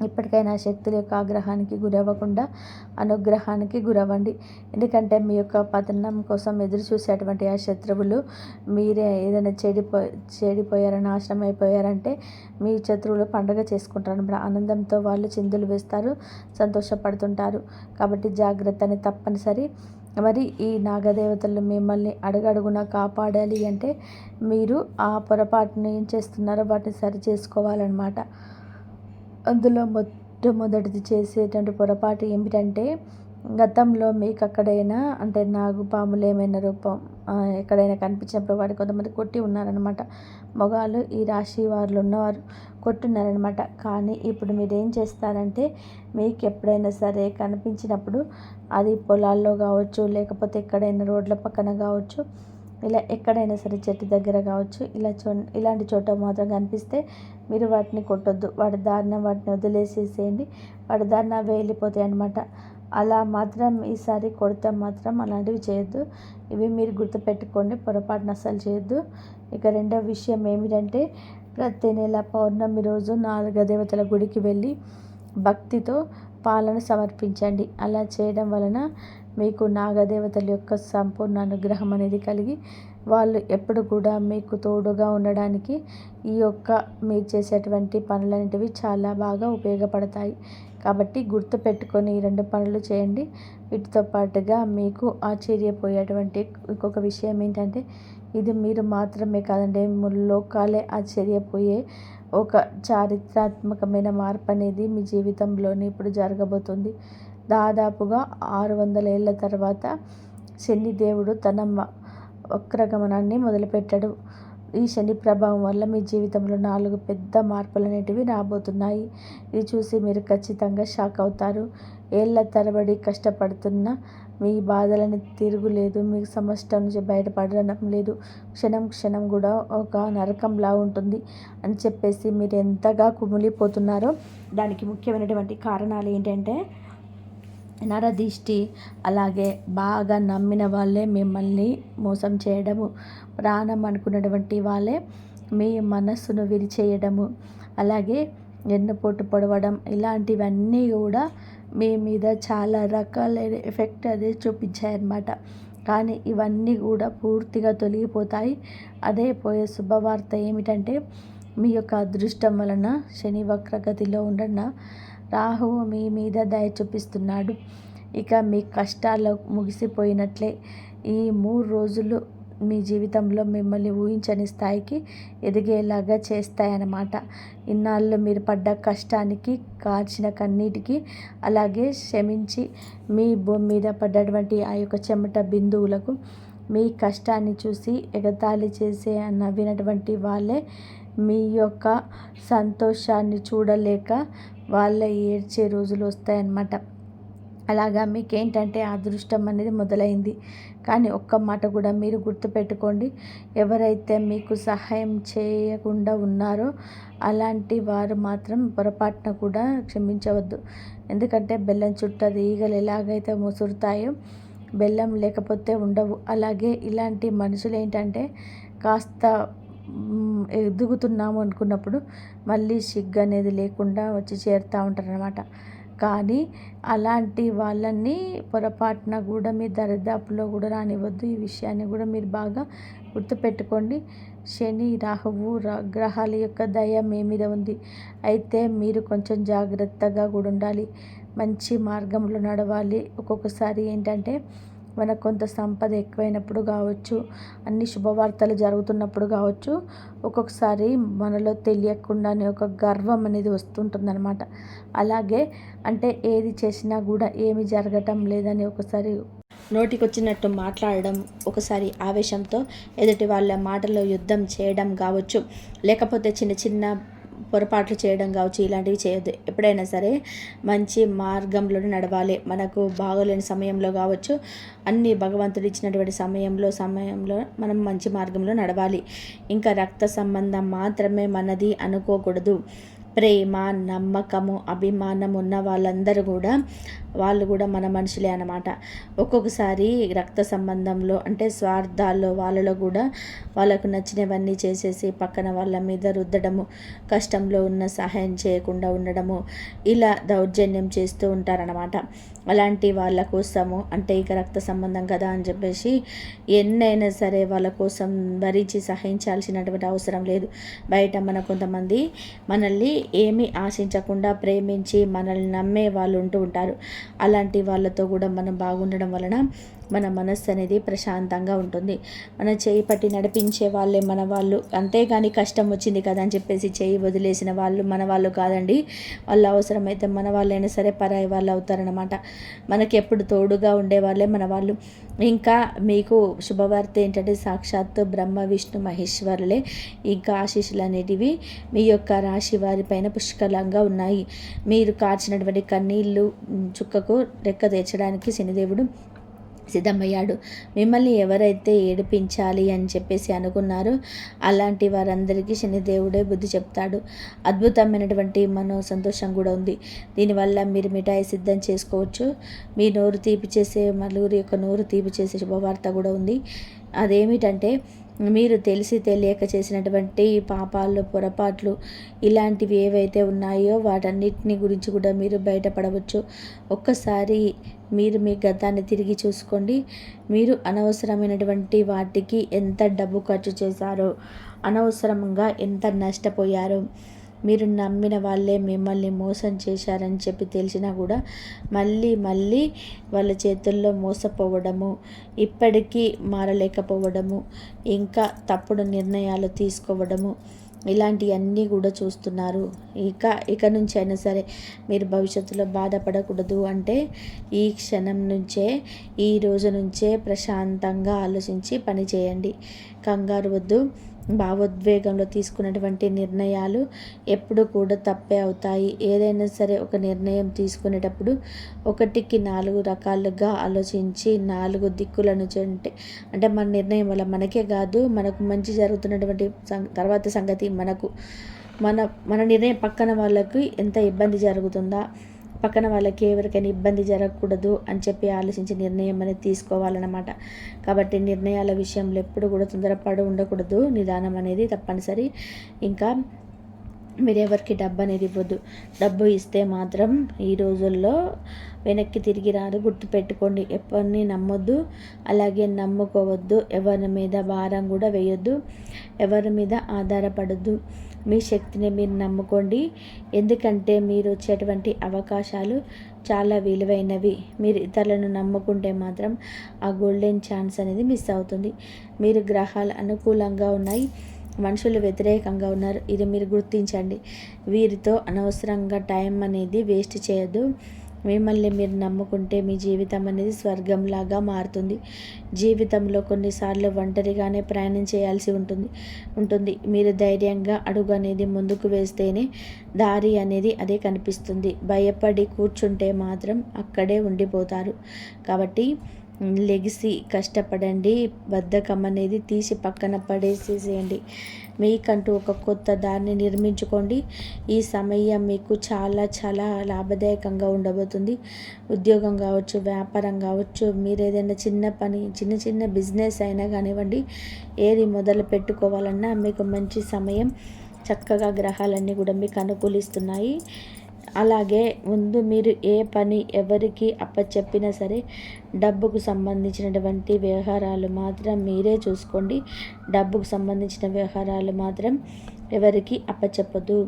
ఇప్పటికైనా శక్తుల యొక్క ఆగ్రహానికి గురవ్వకుండా అనుగ్రహానికి గురవ్వండి. ఎందుకంటే మీ యొక్క పతనం కోసం ఎదురు చూసేటువంటి ఆ శత్రువులు మీరే ఏదైనా చెడిపోయారు, నాశనం అయిపోయారంటే మీ శత్రువులు పండుగ చేసుకుంటారు. ఆనందంతో వాళ్ళు చిందులు వేస్తారు, సంతోషపడుతుంటారు. కాబట్టి జాగ్రత్తని తప్పనిసరి. మరి ఈ నాగదేవతలు మిమ్మల్ని అడుగడుగున కాపాడాలి అంటే మీరు ఆ పొరపాటును ఏం చేస్తున్నారో వాటిని సరి చేసుకోవాలన్నమాట. అందులో మొట్టమొదటిది చేసేటువంటి పొరపాటు ఏమిటంటే, గతంలో మీకు అక్కడైనా అంటే నాగుపాములు ఏమైనా రూపం ఎక్కడైనా కనిపించినప్పుడు వాటి కొంతమంది కొట్టి ఉన్నారనమాట. మగవాళ్ళు, ఈ రాశి వారిలో ఉన్నవారు కొట్టున్నారనమాట. కానీ ఇప్పుడు మీరు ఏం చేస్తారంటే, మీకు ఎప్పుడైనా సరే కనిపించినప్పుడు అది పొలాల్లో కావచ్చు, లేకపోతే ఎక్కడైనా రోడ్ల పక్కన కావచ్చు, ఇలా ఎక్కడైనా సరే చెట్టు దగ్గర కావచ్చు, ఇలాంటి చోట మాత్రం కనిపిస్తే మీరు వాటిని కొట్టొద్దు. వాటి దారిన వాటిని వదిలేసేసేయండి. వాటి దారిన అవే వెళ్ళిపోతాయి అన్నమాట. అలా మాత్రం ఈసారి కొడితే మాత్రం అలాంటివి చేయొద్దు. ఇవి మీరు గుర్తుపెట్టుకోండి, పొరపాటున అస్సలు చేయొద్దు. ఇక రెండో విషయం ఏమిటంటే, ప్రతి నెల పౌర్ణమి రోజు నాగదేవతల గుడికి వెళ్ళి భక్తితో పాలను సమర్పించండి. అలా చేయడం వలన మీకు నాగదేవతల యొక్క సంపూర్ణ అనుగ్రహం అనేది కలిగి వాళ్ళు ఎప్పుడు కూడా మీకు తోడుగా ఉండడానికి ఈ యొక్క మీరు చేసేటువంటి పనులన్నిటివి చాలా బాగా ఉపయోగపడతాయి. కాబట్టి గుర్తుపెట్టుకొని ఈ 2 పనులు చేయండి. వీటితో పాటుగా మీకు ఆశ్చర్యపోయేటువంటి ఇంకొక విషయం ఏంటంటే, ఇది మీరు మాత్రమే కాదండి, లోకాలే ఆశ్చర్యపోయే ఒక చారిత్రాత్మకమైన మార్పు అనేది మీ జీవితంలోని ఇప్పుడు జరగబోతుంది. దాదాపుగా 600 ఏళ్ల తర్వాత శనిదేవుడు తన వక్రగమనాన్ని మొదలుపెట్టాడు. ఈ శని ప్రభావం వల్ల మీ జీవితంలో 4 పెద్ద మార్పులు అనేటివి రాబోతున్నాయి. ఇది చూసి మీరు ఖచ్చితంగా షాక్ అవుతారు. ఏళ్ల తరబడి కష్టపడుతున్న మీ బాధలని తిరుగులేదు. మీకు సమస్య నుంచి బయటపడడం లేదు. క్షణం క్షణం కూడా ఒక నరకంలా ఉంటుంది అని చెప్పేసి మీరు ఎంతగా కుమిలిపోతున్నారో దానికి ముఖ్యమైనటువంటి కారణాలు ఏంటంటే, నరదిష్టి, అలాగే బాగా నమ్మిన వాళ్ళే మిమ్మల్ని మోసం చేయడము, ప్రాణం అనుకున్నటువంటి వాళ్ళే మీ మనస్సును విరిచేయడము, అలాగే వెన్నుపోటు పొడవడం, ఇలాంటివన్నీ కూడా మీ మీద చాలా రకాలైన ఎఫెక్ట్ అనేది చూపించాయన్నమాట. కానీ ఇవన్నీ కూడా పూర్తిగా తొలగిపోతాయి. అదే పోయే శుభవార్త ఏమిటంటే, మీ యొక్క అదృష్టం వలన శని వక్రగతిలో ఉండన రాహువు మీ మీద దయ చూపిస్తున్నాడు. ఇక మీ కష్టాలు ముగిసిపోయినట్లే. ఈ 3 రోజులు మీ జీవితంలో మిమ్మల్ని ఊహించని స్థాయికి ఎదిగేలాగా చేస్తాయన్నమాట. ఇన్నాళ్ళు మీరు పడ్డ కష్టానికి, కార్చిన కన్నీటికి, అలాగే క్షమించి మీ భూమి మీద పడ్డటువంటి ఆ యొక్క చెమట బిందువులకు, మీ కష్టాన్ని చూసి ఎగతాళి చేసే నవ్వినటువంటి వాళ్ళే మీ యొక్క సంతోషాన్ని చూడలేక వాళ్ళ ఏడ్చే రోజులు వస్తాయన్నమాట. అలాగా మీకేంటంటే అదృష్టం అనేది మొదలైంది. కానీ ఒక్క మాట కూడా మీరు గుర్తుపెట్టుకోండి, ఎవరైతే మీకు సహాయం చేయకుండా ఉన్నారో అలాంటి వారు మాత్రం పొరపాటున కూడా క్షమించవద్దు. ఎందుకంటే బెల్లం చుట్టూ ఈగలు ఎలాగైతే ముసురుతాయో, బెల్లం లేకపోతే ఉండవు. అలాగే ఇలాంటి మనుషులు ఏంటంటే, కాస్త ఎదుగుతున్నాము అనుకున్నప్పుడు మళ్ళీ సిగ్గు అనేది లేకుండా వచ్చి చేరుతూ ఉంటారనమాట. కానీ అలాంటి వాళ్ళని పొరపాటున కూడా మీ దరిదాపులో కూడా రానివ్వద్దు. ఈ విషయాన్ని కూడా మీరు బాగా గుర్తుపెట్టుకోండి. శని, రాహువు గ్రహాల యొక్క దయ మీ మీద ఉంది. అయితే మీరు కొంచెం జాగ్రత్తగా కూడా ఉండాలి. మంచి మార్గంలో నడవాలి. ఒక్కొక్కసారి ఏంటంటే, మనకు కొంత సంపద ఎక్కువైనప్పుడు కావచ్చు, అన్ని శుభవార్తలు జరుగుతున్నప్పుడు కావచ్చు, ఒక్కొక్కసారి మనలో తెలియకుండానే ఒక గర్వం అనేది వస్తుంటుందన్నమాట. అలాగే అంటే ఏది చేసినా కూడా ఏమి జరగటం లేదని ఒకసారి నోటికొచ్చినట్టు మాట్లాడడం, ఒకసారి ఆవేశంతో ఎదుటి వాళ్ళ మాటలో యుద్ధం చేయడం కావచ్చు, లేకపోతే చిన్న చిన్న పొరపాట్లు చేయడం కావచ్చు, ఇలాంటివి చేయొద్దు. ఎప్పుడైనా సరే మంచి మార్గంలోనే నడవాలి. మనకు బాగోలేని సమయంలో కావచ్చు, అన్ని భగవంతుడు ఇచ్చినటువంటి సమయంలో మనం మంచి మార్గంలో నడవాలి. ఇంకా రక్త సంబంధం మాత్రమే మనది అనుకోకూడదు. ప్రేమ, నమ్మకము, అభిమానం ఉన్న వాళ్ళు కూడా మన మనుషులే అన్నమాట. ఒక్కొక్కసారి రక్త సంబంధంలో అంటే స్వార్థాల్లో వాళ్ళలో కూడా వాళ్ళకు నచ్చినవన్నీ చేసేసి పక్కన వాళ్ళ మీద రుద్దడము, కష్టంలో ఉన్న సహాయం చేయకుండా ఉండడము, ఇలా దౌర్జన్యం చేస్తూ ఉంటారన్నమాట. అలాంటి వాళ్ళ కోసము అంటే ఇక రక్త సంబంధం కదా అని చెప్పేసి ఎన్నైనా సరే వాళ్ళ కోసం భరించి సహించాల్సినటువంటి అవసరం లేదు. బయట కొంతమంది మనల్ని ఏమీ ఆశించకుండా ప్రేమించి మనల్ని నమ్మే వాళ్ళు ఉంటూ ఉంటారు. అలాంటి వాళ్ళతో కూడా మనం బాగుండడం వలన మన మనస్సు అనేది ప్రశాంతంగా ఉంటుంది. మన చేయి పట్టి నడిపించే వాళ్ళే మన వాళ్ళు. అంతేగాని కష్టం వచ్చింది కదా అని చెప్పేసి చేయి వదిలేసిన వాళ్ళు మన వాళ్ళు కాదండి. వాళ్ళు అవసరమైతే మన వాళ్ళైనా సరే పరాయి వాళ్ళు అవుతారనమాట. మనకి ఎప్పుడు తోడుగా ఉండే వాళ్ళే మన వాళ్ళు. ఇంకా మీకు శుభవార్త ఏంటంటే, సాక్షాత్తు బ్రహ్మ, విష్ణు, మహేశ్వరులే ఇంకా ఆశీస్సులు అనేటివి మీ యొక్క రాశి వారిపైన పుష్కలంగా ఉన్నాయి. మీరు కార్చినటువంటి కన్నీళ్ళు చుక్కకు రెక్క తెచ్చడానికి శనిదేవుడు సిద్ధమయ్యాడు. మిమ్మల్ని ఎవరైతే ఏడిపించాలి అని చెప్పేసి అనుకున్నారో అలాంటి వారందరికీ శనిదేవుడే బుద్ధి చెప్తాడు. అద్భుతమైనటువంటి సంతోషం కూడా ఉంది. దీనివల్ల మీరు మిఠాయి సిద్ధం చేసుకోవచ్చు. మీ నోరు తీపి చేసే నలుగురి యొక్క నోరు తీపి చేసే శుభవార్త కూడా ఉంది. అదేమిటంటే మీరు తెలిసి తెలియక చేసినటువంటి పాపాలు, పొరపాట్లు ఇలాంటివి ఏవైతే ఉన్నాయో వాటన్నిటిని గురించి కూడా మీరు బయటపడవచ్చు. ఒక్కసారి మీరు మీ గతాన్ని తిరిగి చూసుకోండి. మీరు అనవసరమైనటువంటి వాటికి ఎంత డబ్బు ఖర్చు చేశారో, అనవసరంగా ఎంత నష్టపోయారో, మీరు నమ్మిన వాళ్ళే మిమ్మల్ని మోసం చేశారని చెప్పి తెలిసినా కూడా మళ్ళీ వాళ్ళ చేతుల్లో మోసపోవడము, ఇప్పటికీ మారలేకపోవడము, ఇంకా తప్పుడు నిర్ణయాలు తీసుకోవడము, ఇలాంటివన్నీ కూడా చూస్తున్నారు. ఇక నుంచి అయినా సరే మీరు భవిష్యత్తులో బాధపడకూడదు అంటే ఈ క్షణం నుంచే, ఈ రోజు నుంచే ప్రశాంతంగా ఆలోచించి పని చేయండి. కంగారు వద్దు. భావోద్వేగంలో తీసుకున్నటువంటి నిర్ణయాలు ఎప్పుడు కూడా తప్పే అవుతాయి. ఏదైనా సరే ఒక నిర్ణయం తీసుకునేటప్పుడు 1కి 4 రకాలుగా ఆలోచించి 4 దిక్కుల నుంచి అంటే మన నిర్ణయం వల్ల మనకే కాదు, మనకు మంచి జరుగుతున్నటువంటి తర్వాత సంగతి మన నిర్ణయం పక్కన వాళ్ళకి ఎంత ఇబ్బంది జరుగుతుందా, పక్కన వాళ్ళకి ఎవరికైనా ఇబ్బంది జరగకూడదు అని చెప్పి ఆలోచించి నిర్ణయం అనేది తీసుకోవాలన్నమాట. కాబట్టి నిర్ణయాల విషయంలో ఎప్పుడు కూడా తొందరపడి ఉండకూడదు. నిదానం అనేది తప్పనిసరి. ఇంకా మీరు ఎవరికి డబ్బు అనేది ఇవ్వద్దు. డబ్బు ఇస్తే మాత్రం ఈ రోజుల్లో వెనక్కి తిరిగి రాదు, గుర్తుపెట్టుకోండి. ఎవరిని నమ్మొద్దు, అలాగే నమ్ముకోవద్దు. ఎవరి మీద భారం కూడా వేయొద్దు, ఎవరి మీద ఆధారపడద్దు. మీ శక్తిని మీరు నమ్ముకోండి. ఎందుకంటే మీరు వచ్చేటువంటి అవకాశాలు చాలా విలువైనవి. మీరు ఇతరులను నమ్ముకుంటే మాత్రం ఆ గోల్డెన్ ఛాన్స్ అనేది మిస్ అవుతుంది. మీరు గ్రహాలు అనుకూలంగా ఉన్నాయి, మనుషులు వ్యతిరేకంగా ఉన్నారు. ఇది మీరు గుర్తించండి. వీరితో అనవసరంగా టైం అనేది వేస్ట్ చేయొద్దు. మిమ్మల్ని మీరు నమ్ముకుంటే మీ జీవితం అనేది స్వర్గంలాగా మారుతుంది. జీవితంలో కొన్నిసార్లు ఒంటరిగానే ప్రయాణం చేయాల్సి ఉంటుంది. మీరు ధైర్యంగా అడుగు అనేది ముందుకు వేస్తేనే దారి అనేది అదే కనిపిస్తుంది. భయపడి కూర్చుంటే మాత్రం అక్కడే ఉండిపోతారు. కాబట్టి లెగిసి కష్టపడండి. బద్ధకం అనేది తీసి పక్కన పడేసేసేయండి. మీకంటూ ఒక కొత్త దారిని నిర్మించుకోండి. ఈ సమయం మీకు చాలా చాలా లాభదాయకంగా ఉండబోతుంది. ఉద్యోగం కావచ్చు, వ్యాపారం కావచ్చు, మీరు ఏదైనా చిన్న బిజినెస్ అయినా కానివ్వండి, ఏది మొదలు పెట్టుకోవాలన్నా మీకు మంచి సమయం. చక్కగా గ్రహాలన్నీ కూడా మీకు అనుకూలిస్తున్నాయి. అలాగే ముందు మీరు ఏ పని ఎవరికి అప్పచెప్పినా సరే డబ్బుకు సంబంధించినటువంటి వ్యవహారాలు మాత్రం మీరే చూసుకోండి. డబ్బుకు సంబంధించిన వ్యవహారాలు మాత్రం ఎవరికి అప్పచెప్పదు.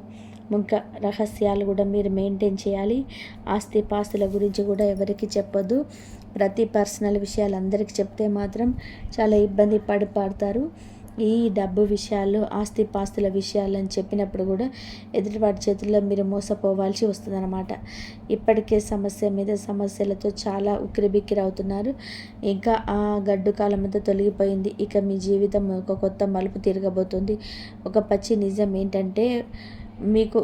ఇంకా రహస్యాలు కూడా మీరు మెయింటైన్ చేయాలి. ఆస్తిపాస్తుల గురించి కూడా ఎవరికి చెప్పొద్దు. ప్రతి పర్సనల్ విషయాలు అందరికీ చెప్తే మాత్రం చాలా ఇబ్బంది పడతారు. ఈ డబ్బు విషయాలు, ఆస్తిపాస్తుల విషయాలు అని చెప్పినప్పుడు కూడా ఎదుటివాడి చేతుల్లో మీరు మోసపోవాల్సి వస్తుందన్నమాట. ఇప్పటికే సమస్య మీద సమస్యలతో చాలా ఉక్కిరిబిక్కిరవుతున్నారు. ఇంకా ఆ గడ్డు కాలం అంతా తొలగిపోయింది. ఇక మీ జీవితం ఒక కొత్త మలుపు తిరగబోతుంది. ఒక పచ్చి నిజం ఏంటంటే మీకు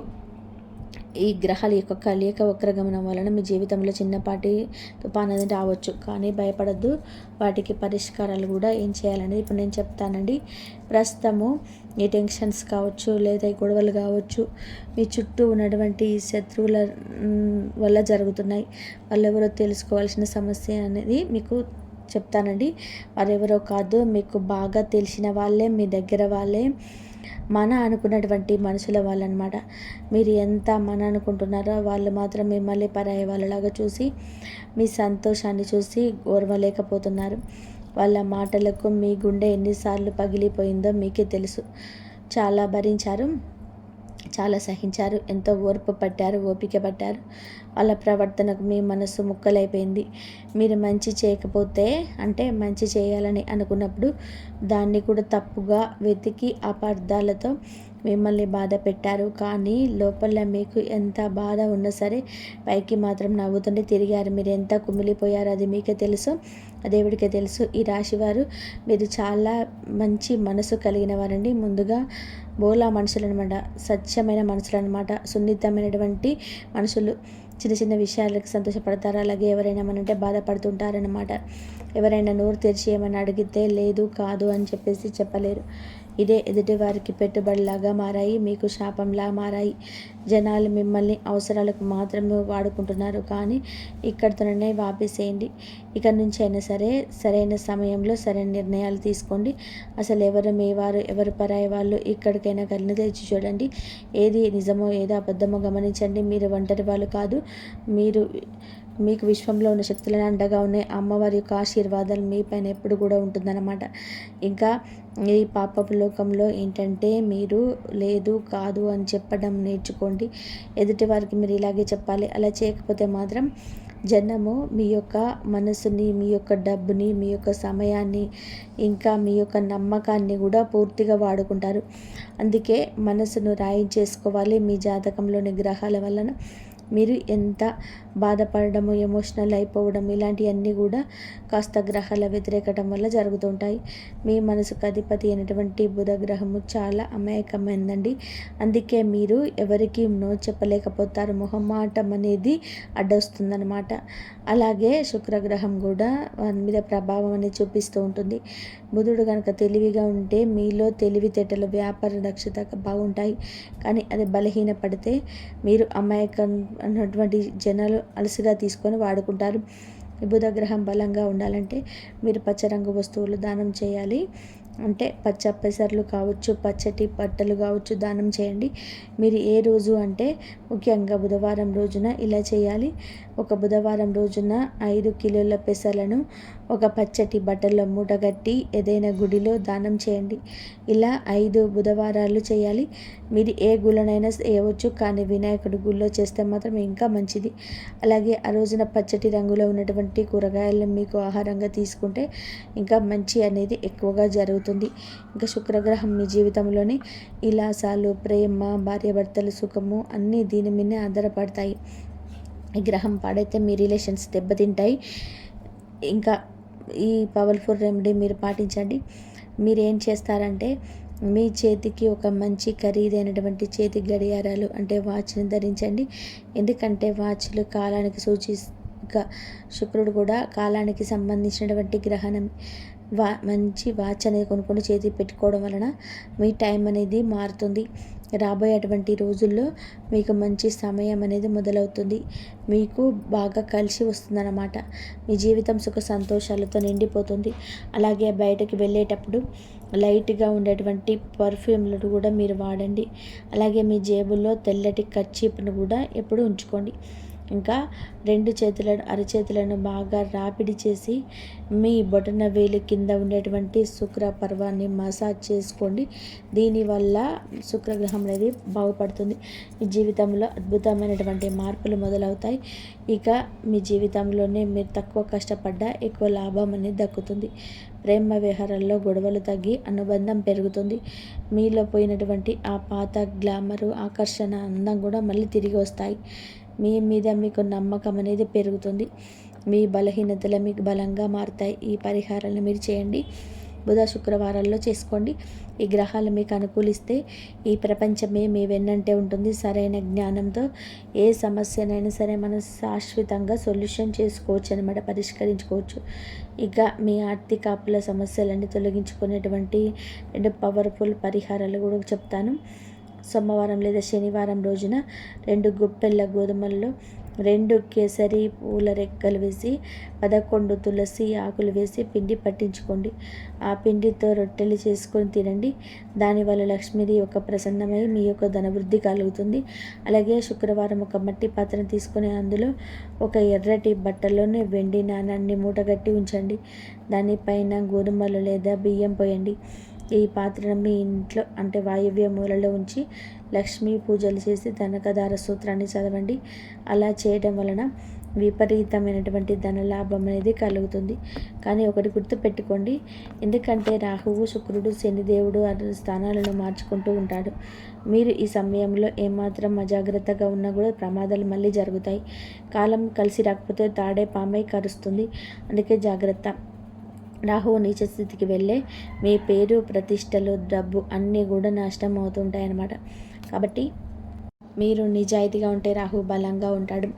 ఈ గ్రహాల యొక్క కలయిక వక్రగమనం వలన మీ జీవితంలో చిన్నపాటి తుఫాను అనేది రావచ్చు. కానీ భయపడద్దు. వాటికి పరిష్కారాలు కూడా ఏం చేయాలనేది ఇప్పుడు నేను చెప్తానండి. ప్రస్తుతము ఈ టెన్షన్స్ కావచ్చు, లేదా ఈ గొడవలు కావచ్చు, మీ చుట్టూ ఉన్నటువంటి శత్రువుల వల్ల జరుగుతున్నాయి. వాళ్ళెవరో తెలుసుకోవాల్సిన సమస్య అనేది మీకు చెప్తానండి. వారెవరో కాదు, మీకు బాగా తెలిసిన వాళ్ళే, మీ దగ్గర వాళ్ళే, మన అనుకున్నటువంటి మనుషుల వాళ్ళనమాట. మీరు ఎంత మన అనుకుంటున్నారో వాళ్ళు మాత్రం మిమ్మల్ని పరాయి వాళ్ళలాగా చూసి మీ సంతోషాన్ని చూసి ఓర్వలేకపోతున్నారు. వాళ్ళ మాటలకు మీ గుండె ఎన్నిసార్లు పగిలిపోయిందో మీకే తెలుసు. చాలా భరించారు, చాలా సహించారు, ఎంతో ఓర్పు పట్టారు, ఓపిక పట్టారు. వాళ్ళ ప్రవర్తనకు మీ మనసు ముక్కలైపోయింది. మీరు మంచి చేయకపోతే, అంటే మంచి చేయాలని అనుకున్నప్పుడు దాన్ని కూడా తప్పుగా వెతికి అపార్థాలతో మిమ్మల్ని బాధ పెట్టారు. కానీ లోపల మీకు ఎంత బాధ ఉన్నా సరే పైకి మాత్రం నవ్వుతుంటే తిరిగారు. మీరు ఎంత కుమిలిపోయారో అది మీకే తెలుసు, దేవుడికే తెలుసు. ఈ రాశివారు మీరు చాలా మంచి మనసు కలిగిన వారండి. ముందుగా బోలా మనుషులు అనమాట, స్వచ్ఛమైన మనుషులు అనమాట, సున్నితమైనటువంటి మనుషులు. చిన్న చిన్న విషయాలకు సంతోషపడతారు. అలాగే ఎవరైనా ఏమనంటే బాధపడుతుంటారనమాట. ఎవరైనా నోరు తెరిచి ఏమైనా అడిగితే లేదు కాదు అని చెప్పేసి చెప్పలేరు. ఇదే ఎదుటి వారికి పెట్టుబడిలాగా మారాయి, మీకు శాపంలా మారాయి. జనాలు మిమ్మల్ని అవసరాలకు మాత్రమే వాడుకుంటున్నారు, కానీ ఇక్కడితోనే వాపేసేయండి. ఇక నుంచి అయినా సరే సరైన సమయంలో సరైన నిర్ణయాలు తీసుకోండి. అసలు ఎవరు మీ వారు, ఎవరు పరాయి వాళ్ళు, ఇక్కడికైనా కళ్ళు తెరిచి చూడండి. ఏది నిజమో ఏదో అబద్ధమో గమనించండి. మీరు ఒంటరి వాళ్ళు కాదు. మీకు విశ్వంలో ఉన్న శక్తులను అండగా ఉన్నాయి. అమ్మవారి యొక్క ఆశీర్వాదాలు మీ పైన ఎప్పుడు కూడా ఉంటుందన్నమాట. ఇంకా ఈ పాపపు లోకంలో ఏంటంటే మీరు లేదు కాదు అని చెప్పడం నేర్చుకోండి. ఎదుటి వారికి మీరు ఇలాగే చెప్పాలి. అలా చేయకపోతే మాత్రం జనము మీ యొక్క మనసుని, మీ యొక్క డబ్బుని, మీ యొక్క సమయాన్ని, ఇంకా మీ యొక్క నమ్మకాన్ని కూడా పూర్తిగా వాడుకుంటారు. అందుకే మనసును రాయించేసుకోవాలి. మీ జాతకంలోని గ్రహాల వలన మీరు ఎంత బాధపడము, ఎమోషనల్ అయిపోవడం ఇలాంటివన్నీ కూడా కాస్త గ్రహాల వ్యతిరేకటం వల్ల జరుగుతుంటాయి. మీ మనసుకు అధిపతి అయినటువంటి బుధ గ్రహము చాలా అమాయకమైందండి. అందుకే మీరు ఎవరికి నో చెప్పలేకపోతారు. మొహమాటం అనేది అడ్డొస్తుందన్నమాట. అలాగే శుక్రగ్రహం కూడా వారి మీద ప్రభావం అనేది చూపిస్తూ ఉంటుంది. బుధుడు కనుక తెలివిగా ఉంటే మీలో తెలివితేటలు, వ్యాపార దక్షత బాగుంటాయి. కానీ అది బలహీనపడితే మీరు అమాయకం అన్నటువంటి జనాలు అలసిగా తీసుకొని వాడుకుంటారు. బుధ గ్రహం బలంగా ఉండాలంటే మీరు పచ్చరంగు వస్తువులు దానం చేయాలి. అంటే పచ్చ పెసర్లు కావచ్చు, పచ్చటి బట్టలు కావచ్చు దానం చేయండి. మీరు ఏ రోజు అంటే ముఖ్యంగా బుధవారం రోజున ఇలా చేయాలి. ఒక బుధవారం రోజున 5 కిలోల పెసలను ఒక పచ్చటి బట్టల్లో మూటగట్టి ఏదైనా గుడిలో దానం చేయండి. ఇలా 5 బుధవారాలు చేయాలి. మీరు ఏ గుళ్ళనైనా చేయవచ్చు, కానీ వినాయకుడి గుళ్ళో చేస్తే మాత్రం ఇంకా మంచిది. అలాగే ఆ రోజున పచ్చటి రంగులో ఉన్నటువంటి కూరగాయలను మీకు ఆహారంగా తీసుకుంటే ఇంకా మంచి అనేది ఎక్కువగా జరుగుతుంది. ఇంకా శుక్రగ్రహం మీ జీవితంలోని విలాసాలు, ప్రేమ, భార్యాభర్తల సుఖము అన్నీ దీని మీదే ఆధారపడతాయి. ఈ గ్రహం పాడైతే మీ రిలేషన్స్ దెబ్బతింటాయి. ఇంకా ఈ పవర్ఫుల్ రెమెడీ మీరు పాటించండి. మీరు ఏం చేస్తారంటే మీ చేతికి ఒక మంచి ఖరీదైనటువంటి చేతి గడియారాలు అంటే వాచ్ని ధరించండి. ఎందుకంటే వాచ్లు కాలానికి సూచిక శుక్రుడు కూడా కాలానికి సంబంధించినటువంటి గ్రహణం. మంచి వాచ్ అనేది కొనుక్కొని చేతికి పెట్టుకోవడం వలన మీ టైం అనేది మారుతుంది. రాబోయేటువంటి రోజుల్లో మీకు మంచి సమయం అనేది మొదలవుతుంది. మీకు బాగా కలిసి వస్తుందన్నమాట. మీ జీవితం సుఖ సంతోషాలతో నిండిపోతుంది. అలాగే బయటకు వెళ్ళేటప్పుడు లైట్గా ఉండేటువంటి పర్ఫ్యూమ్లను కూడా మీరు వాడండి. అలాగే మీ జేబుల్లో తెల్లటి కర్చీప్ను కూడా ఎప్పుడు ఉంచుకోండి. ఇంకా 2 చేతులను, అరచేతులను బాగా రాపిడి చేసి మీ బొటన వేలు కింద ఉండేటువంటి శుక్ర పర్వాన్ని మసాజ్ చేసుకోండి. దీనివల్ల శుక్రగ్రహం అనేది బాగుపడుతుంది. మీ జీవితంలో అద్భుతమైనటువంటి మార్పులు మొదలవుతాయి. ఇక మీ జీవితంలోనే మీరు తక్కువ కష్టపడ్డా ఎక్కువ లాభం అనేది దక్కుతుంది. ప్రేమ వ్యవహారాల్లో గొడవలు తగ్గి అనుబంధం పెరుగుతుంది. మీలో పోయినటువంటి ఆ పాత గ్లామరు, ఆకర్షణ, అందం కూడా మళ్ళీ తిరిగి వస్తాయి. మీ మీద మీకు నమ్మకం అనేది పెరుగుతుంది. మీ బలహీనతలు మీకు బలంగా మారుతాయి. ఈ పరిహారాలను మీరు చేయండి. బుధ శుక్రవారాల్లో చేసుకోండి. ఈ గ్రహాలు మీకు అనుకూలిస్తే ఈ ప్రపంచమే మీ వెన్నంటే ఉంటుంది. సరైన జ్ఞానంతో ఏ సమస్యనైనా సరే మనం శాశ్వతంగా సొల్యూషన్ చేసుకోవచ్చు అనమాట, పరిష్కరించుకోవచ్చు. ఇక మీ ఆర్థిక అప్పుల సమస్యలన్నీ తొలగించుకునేటువంటి 2 పవర్ఫుల్ పరిహారాలు కూడా చెప్తాను. సోమవారం లేదా శనివారం రోజున 2 గుప్పెళ్ళ గోధుమల్లో 2 కేసరి పూల రెక్కలు వేసి 11 తులసి ఆకులు వేసి పిండి పట్టించుకోండి. ఆ పిండితో రొట్టెలు చేసుకొని తినండి. దానివల్ల లక్ష్మీదేవి యొక్క ప్రసన్నమై మీ యొక్క ధనవృద్ధి కలుగుతుంది. అలాగే శుక్రవారం ఒక మట్టి పాత్రను తీసుకొని అందులో ఒక ఎర్రటి బట్టలోనే వెండి నాణాన్ని మూటగట్టి ఉంచండి. దానిపైన గోధుమలు లేదా బియ్యం పోయండి. ఈ పాత్రను మీ ఇంట్లో అంటే వాయువ్య మూలలో ఉంచి లక్ష్మీ పూజలు చేసి కనకదార సూత్రాన్ని చదవండి. అలా చేయడం వలన విపరీతమైనటువంటి ధనలాభం అనేది కలుగుతుంది. కానీ ఒకటి గుర్తుపెట్టుకోండి, ఎందుకంటే రాహువు, శుక్రుడు, శనిదేవుడు స్థానాలను మార్చుకుంటూ ఉంటాడు. మీరు ఈ సమయంలో ఏమాత్రం అజాగ్రత్తగా ఉన్నా కూడా ప్రమాదాలు మళ్ళీ జరుగుతాయి. కాలం కలిసి రాకపోతే తాడే పామై కరుస్తుంది. అందుకే జాగ్రత్త. రాహువు నీచ స్థితికి వెళ్ళే మీ పేరు, ప్రతిష్టలు, డబ్బు అన్నీ కూడా నాశనం అవుతుంటాయి అన్నమాట. కాబట్టి మీరు నిజాయితీగా ఉంటే రాహు బలంగా ఉంటాడు.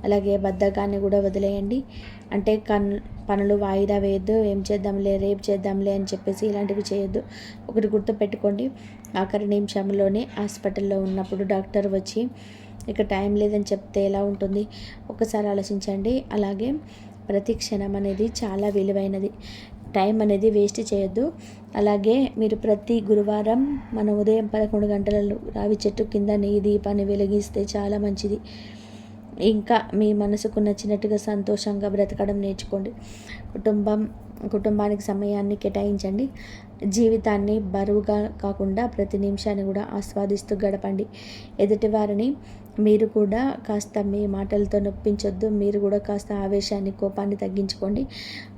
అలాగే బద్ధకాన్ని కూడా వదిలేయండి. అంటే పనులు వాయిదా వేయద్దు. ఏం చేద్దాంలే, రేపు చేద్దాంలే అని చెప్పేసి ఇలాంటివి చేయొద్దు. ఒకటి గుర్తుపెట్టుకోండి, ఆఖరి నిమిషంలోనే హాస్పిటల్లో ఉన్నప్పుడు డాక్టర్ వచ్చి ఇక టైం లేదని చెప్తే ఎలా ఉంటుంది? ఒకసారి ఆలోచించండి. అలాగే ప్రతి క్షణం అనేది చాలా విలువైనది. టైం అనేది వేస్ట్ చేయొద్దు. అలాగే మీరు ప్రతి గురువారం మన ఉదయం 11 గంటలలో రావి చెట్టు కింద నెయ్యి దీపాన్ని వెలిగిస్తే చాలా మంచిది. ఇంకా మీ మనసుకు నచ్చినట్టుగా సంతోషంగా బ్రతకడం నేర్చుకోండి. కుటుంబానికి సమయాన్ని కేటాయించండి. జీవితాన్ని బరువుగా కాకుండా ప్రతి నిమిషాన్ని కూడా ఆస్వాదిస్తూ గడపండి. ఎదుటివారిని మీరు కూడా కాస్త మీ మాటలతో నొప్పించొద్దు. మీరు కూడా కాస్త ఆవేశాన్ని, కోపాన్ని తగ్గించుకోండి.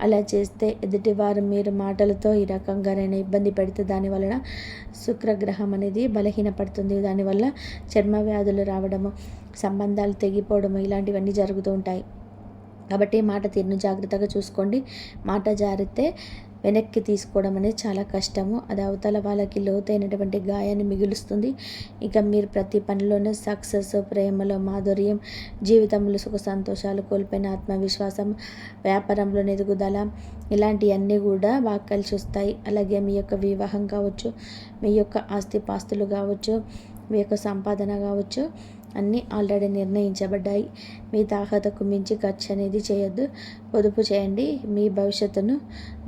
అలా చేస్తే ఎదుటివారు మీరు మాటలతో ఈ రకంగానైనా ఇబ్బంది పెడితే దానివలన శుక్రగ్రహం అనేది బలహీనపడుతుంది. దానివల్ల చర్మ వ్యాధులు రావడము, సంబంధాలు తెగిపోవడము ఇలాంటివన్నీ జరుగుతూ ఉంటాయి. కాబట్టి మాట తీరును జాగ్రత్తగా చూసుకోండి. మాట జారితే వెనక్కి తీసుకోవడం అనేది చాలా కష్టము. అది అవతల వాళ్ళకి లోతైనటువంటి గాయాన్ని మిగులుస్తుంది. ఇక మీరు ప్రతి పనిలోనూ సక్సెస్, ప్రేమలో మాధుర్యం, జీవితంలో సుఖ సంతోషాలు, కోల్పోయిన ఆత్మవిశ్వాసం, వ్యాపారంలో ఎదుగుదల ఇలాంటివన్నీ కూడా బాగా కలిసి వస్తాయి. అలాగే మీ యొక్క వివాహం కావచ్చు, మీ యొక్క ఆస్తిపాస్తులు కావచ్చు, మీ యొక్క సంపాదన కావచ్చు, అన్నీ ఆల్రెడీ నిర్ణయించబడ్డాయి. మీ తాహతకు మించి ఖర్చు అనేది చేయొద్దు. పొదుపు చేయండి. మీ భవిష్యత్తును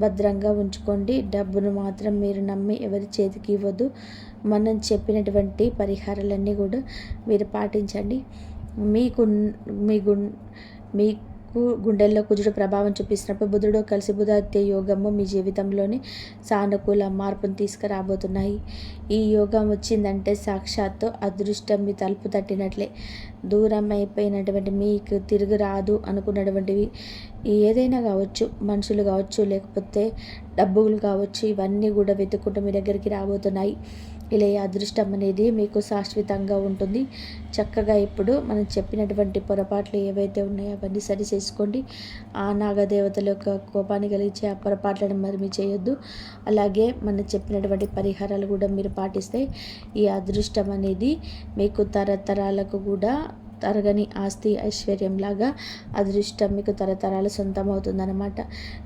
భద్రంగా ఉంచుకోండి. డబ్బును మాత్రం మీరు నమ్మి ఎవరి చేతికి ఇవ్వద్దు. మనం చెప్పినటువంటి పరిహారాలన్నీ కూడా మీరు పాటించండి. మీకు మీ గుండెల్లో కుజుడు ప్రభావం చూపిస్తున్నప్పుడు బుధుడు కలిసి బుధాదిత్య యోగము మీ జీవితంలోని సానుకూల మార్పును తీసుకురాబోతున్నాయి. ఈ యోగం వచ్చిందంటే సాక్షాత్తు అదృష్టం మీ తలుపు తట్టినట్లే. దూరం అయిపోయినటువంటి మీకు తిరిగి రాదు అనుకున్నటువంటివి ఏదైనా కావచ్చు, మనుషులు కావచ్చు, లేకపోతే డబ్బులు కావచ్చు, ఇవన్నీ కూడా వెతుక్కుంటూ మీ దగ్గరికి రాబోతున్నాయి. ఇలా అదృష్టం అనేది మీకు శాశ్వతంగా ఉంటుంది. చక్కగా ఇప్పుడు మనం చెప్పినటువంటి పొరపాట్లు ఏవైతే ఉన్నాయో అవన్నీ సరి చేసుకోండి. ఆ నాగదేవతల యొక్క కోపాన్ని కలిగించే ఆ పొరపాట్లను మరి మీరు చేయొద్దు. అలాగే మనం చెప్పినటువంటి పరిహారాలు కూడా మీరు పాటిస్తే ఈ అదృష్టం అనేది మీకు తరతరాలకు కూడా తరగని ఆస్తి ఐశ్వర్యంలాగా అదృష్టం మీకు తరతరాలు సొంతమవుతుందన్నమాట.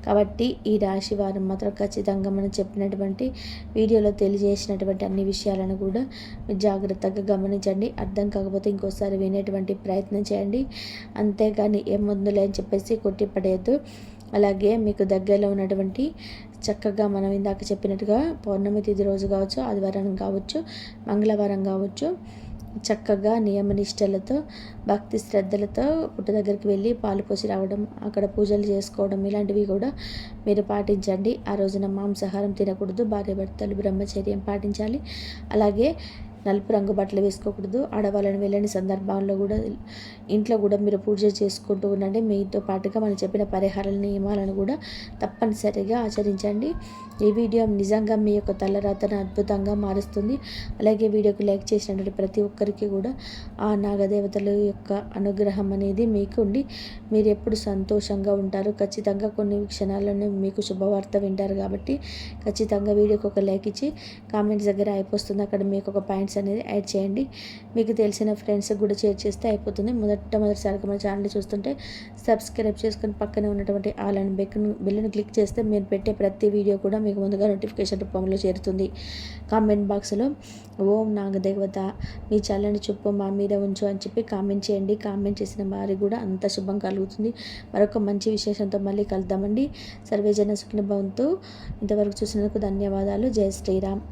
కాబట్టి ఈ రాశి వారు మాత్రం ఖచ్చితంగా మనం చెప్పినటువంటి వీడియోలో తెలియజేసినటువంటి అన్ని విషయాలను కూడా జాగ్రత్తగా గమనించండి. అర్థం కాకపోతే ఇంకోసారి వినేటువంటి ప్రయత్నం చేయండి. అంతేగాని ఏం ముందులే అని చెప్పేసి కొట్టిపడేయద్దు. అలాగే మీకు దగ్గరలో ఉన్నటువంటి చక్కగా మనం ఇందాక చెప్పినట్టుగా పౌర్ణమి తిథి రోజు కావచ్చు, ఆదివారం కావచ్చు, మంగళవారం కావచ్చు, చక్కగా నియమనిష్టలతో భక్తి శ్రద్ధలతో పుట్ట దగ్గరికి వెళ్ళి పాలు పోసి రావడం, అక్కడ పూజలు చేసుకోవడం ఇలాంటివి కూడా మీరు పాటించండి. ఆ రోజున మాంసాహారం తినకూడదు. భార్యాభర్తలు బ్రహ్మచర్యం పాటించాలి. అలాగే నలుపు రంగు బట్టలు వేసుకోకూడదు. ఆడవాళ్ళని వెళ్ళని సందర్భాల్లో కూడా ఇంట్లో కూడా మీరు పూజ చేసుకుంటూ ఉండండి. మీతో పాటుగా మనం చెప్పిన పరిహారాల నియమాలను కూడా తప్పనిసరిగా ఆచరించండి. ఈ వీడియో నిజంగా మీ యొక్క తలరాతను అద్భుతంగా మారుస్తుంది. అలాగే వీడియోకి లైక్ చేసినటువంటి ప్రతి ఒక్కరికి కూడా ఆ నాగదేవతల యొక్క అనుగ్రహం అనేది మీకు ఉండి మీరు ఎప్పుడు సంతోషంగా ఉంటారు. ఖచ్చితంగా కొన్ని క్షణాలను మీకు శుభవార్త వింటారు. కాబట్టి ఖచ్చితంగా వీడియోకి ఒక లైక్ ఇచ్చి కామెంట్స్ దగ్గర అయిపోతుంది, అక్కడ మీకు ఒక పాయింట్స్ అనేది యాడ్ చేయండి. మీకు తెలిసిన ఫ్రెండ్స్కి కూడా షేర్ చేస్తే అయిపోతుంది. మొదటిసారిగా మన ఛానల్ చూస్తుంటే సబ్స్క్రైబ్ చేసుకొని పక్కనే ఉన్నటువంటి ఆల్ అండ్ బెల్లును క్లిక్ చేస్తే మీరు పెట్టే ప్రతి వీడియో కూడా మీకు ముందుగా నోటిఫికేషన్ రూపంలో చేరుతుంది. కామెంట్ బాక్స్లో ఓం నాగదేవత మీ చల్లని చూపు మా మీద ఉంచు అని చెప్పి కామెంట్ చేయండి. కామెంట్ చేసిన వారికి కూడా అంత శుభం కలుగుతుంది. మరొక మంచి విశేషంతో మళ్ళీ కలుద్దామండి. సర్వేజన సుఖిన భవంతు. ఇంతవరకు చూసినందుకు ధన్యవాదాలు. జై శ్రీరామ్.